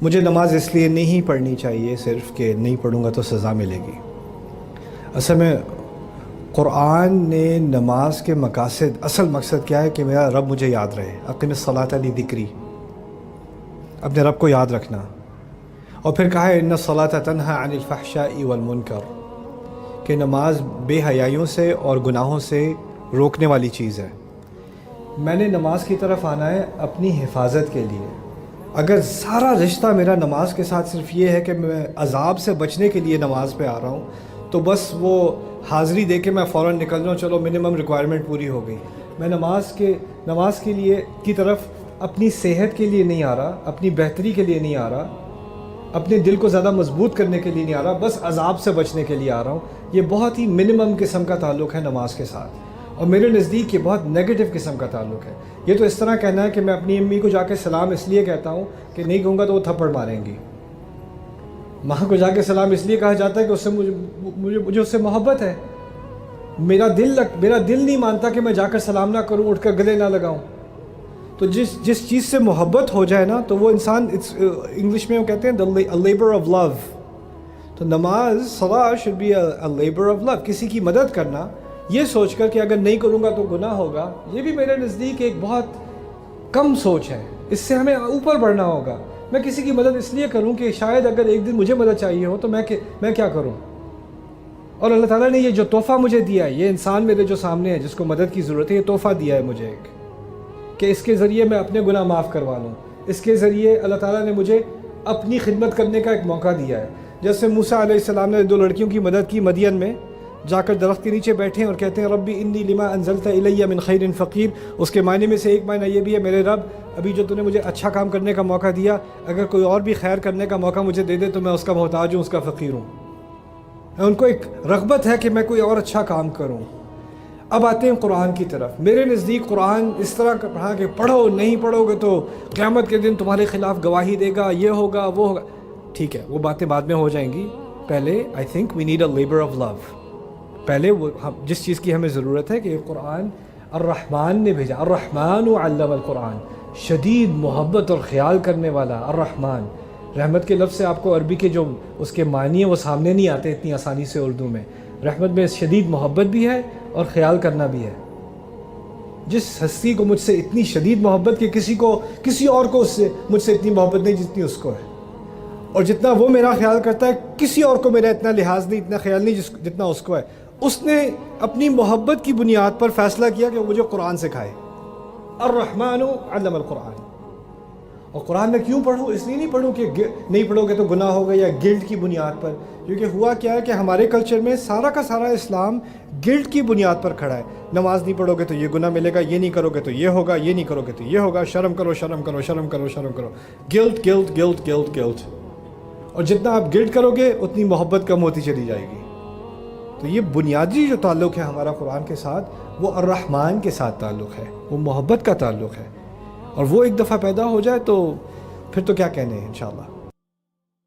مجھے نماز اس لیے نہیں پڑھنی چاہیے صرف کہ نہیں پڑھوں گا تو سزا ملے گی۔ اصل میں قرآن نے نماز کے مقاصد، اصل مقصد کیا ہے کہ میرا رب مجھے یاد رہے، اقم الصلاۃ لذکری، اپنے رب کو یاد رکھنا۔ اور پھر کہا ہے ان الصلاۃ تنہی عن الفحشاء والمنکر، کہ نماز بے حیائیوں سے اور گناہوں سے روکنے والی چیز ہے۔ میں نے نماز کی طرف آنا ہے اپنی حفاظت کے لیے۔ اگر سارا رشتہ میرا نماز کے ساتھ صرف یہ ہے کہ میں عذاب سے بچنے کے لیے نماز پہ آ رہا ہوں، تو بس وہ حاضری دے کے میں فوراً نکل جاؤں، چلو منیمم ریکوائرمنٹ پوری ہو گئی۔ میں نماز کے لیے کی طرف اپنی صحت کے لیے نہیں آ رہا، اپنی بہتری کے لیے نہیں آ رہا، اپنے دل کو زیادہ مضبوط کرنے کے لیے نہیں آ رہا، بس عذاب سے بچنے کے لیے آ رہا ہوں۔ یہ بہت ہی منیمم قسم کا تعلق ہے نماز کے ساتھ، اور میرے نزدیک یہ بہت نیگیٹو قسم کا تعلق ہے۔ یہ تو اس طرح کہنا ہے کہ میں اپنی امی کو جا کے سلام اس لیے کہتا ہوں کہ نہیں کہوں گا تو وہ تھپڑ ماریں گی۔ ماں کو جا کے سلام اس لیے کہا جاتا ہے کہ اس سے مجھے اس سے محبت ہے۔ میرا دل نہیں مانتا کہ میں جا کر سلام نہ کروں، اٹھ کر گلے نہ لگاؤں۔ تو جس چیز سے محبت ہو جائے نا، تو وہ انسان، انگلش میں وہ کہتے ہیں a labor of love۔ تو نماز، صلاۃ should be a labor of love، کسی کی مدد کرنا، یہ سوچ کر کہ اگر نہیں کروں گا تو گناہ ہوگا، یہ بھی میرے نزدیک ایک بہت کم سوچ ہے۔ اس سے ہمیں اوپر بڑھنا ہوگا۔ میں کسی کی مدد اس لیے کروں کہ شاید اگر ایک دن مجھے مدد چاہیے ہو تو میں کیا کروں؟ اور اللہ تعالیٰ نے یہ جو تحفہ مجھے دیا ہے، یہ انسان میرے جو سامنے ہے جس کو مدد کی ضرورت ہے، یہ تحفہ دیا ہے مجھے ایک، کہ اس کے ذریعے میں اپنے گناہ معاف کروا لوں۔ اس کے ذریعے اللہ تعالیٰ نے مجھے اپنی خدمت کرنے کا ایک موقع دیا ہے۔ جیسے موسیٰ علیہ السلام نے 2 لڑکیوں کی مدد کی، مدین میں جا کر درخت کے نیچے بیٹھے اور کہتے ہیں ربی انی لما انزلت الی من خیر فقیر۔ اس کے معنی میں سے ایک معنی یہ بھی ہے، میرے رب ابھی جو تو نے مجھے اچھا کام کرنے کا موقع دیا، اگر کوئی اور بھی خیر کرنے کا موقع مجھے دے دے تو میں اس کا محتاج ہوں، اس کا فقیر ہوں۔ ان کو ایک رغبت ہے کہ میں کوئی اور اچھا کام کروں۔ اب آتے ہیں قرآن کی طرف۔ میرے نزدیک قرآن اس طرح پڑھا کہ پڑھو، نہیں پڑھو گے تو قیامت کے دن تمہارے خلاف گواہی دے گا، یہ ہوگا وہ ہوگا۔ ٹھیک ہے، وہ باتیں بعد میں ہو جائیں گی۔ پہلے I think we need a labour of love. پہلے وہ جس چیز کی ہمیں ضرورت ہے کہ قرآن الرحمن نے بھیجا، الرحمن علم القرآن، شدید محبت اور خیال کرنے والا الرحمن۔ رحمت کے لفظ سے آپ کو عربی کے جو اس کے معنی ہیں وہ سامنے نہیں آتے اتنی آسانی سے اردو میں۔ رحمت میں شدید محبت بھی ہے اور خیال کرنا بھی ہے۔ جس ہستی کو مجھ سے اتنی شدید محبت کہ کسی اور کو مجھ سے اتنی محبت نہیں جتنی اس کو ہے، اور جتنا وہ میرا خیال کرتا ہے کسی اور کو میرا اتنا لحاظ نہیں، اتنا خیال نہیں جتنا اس کو ہے۔ اس نے اپنی محبت کی بنیاد پر فیصلہ کیا کہ وہ مجھے قرآن سکھائے۔ الرحمن علم القرآن۔ اور قرآن میں کیوں پڑھوں؟ اس لیے نہیں پڑھوں کہ نہیں پڑھو گے تو گناہ ہوگا یا گلٹ کی بنیاد پر، کیونکہ ہوا کیا ہے کہ ہمارے کلچر میں سارا کا سارا اسلام گلٹ کی بنیاد پر کھڑا ہے۔ نماز نہیں پڑھو گے تو یہ گناہ ملے گا، یہ نہیں کرو گے تو یہ ہوگا، یہ نہیں کرو گے تو یہ ہوگا، شرم کرو شرم کرو شرم کرو شرم کرو، guilt guilt guilt guilt guilt. اور جتنا آپ گلٹ کرو گے اتنی محبت کم ہوتی چلی جائے گی۔ تو یہ بنیادی جو تعلق ہے ہمارا قرآن کے ساتھ، وہ الرحمن کے ساتھ تعلق ہے، وہ محبت کا تعلق ہے، اور وہ ایک دفعہ پیدا ہو جائے تو پھر تو کیا کہنے ہیں انشاءاللہ۔